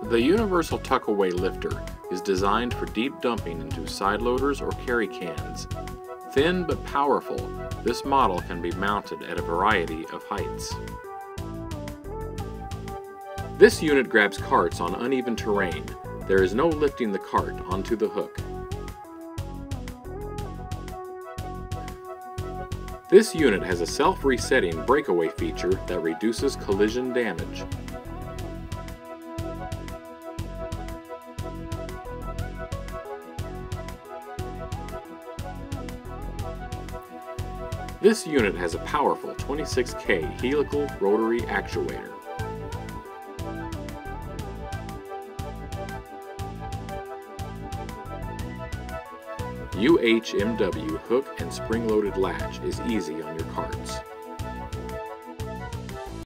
The universal tuckaway lifter is designed for deep dumping into side loaders or carry cans. Thin but powerful, this model can be mounted at a variety of heights. This unit grabs carts on uneven terrain. There is no lifting the cart onto the hook. This unit has a self-resetting breakaway feature that reduces collision damage. This unit has a powerful 26K helical rotary actuator. UHMW hook and spring-loaded latch is easy on your carts.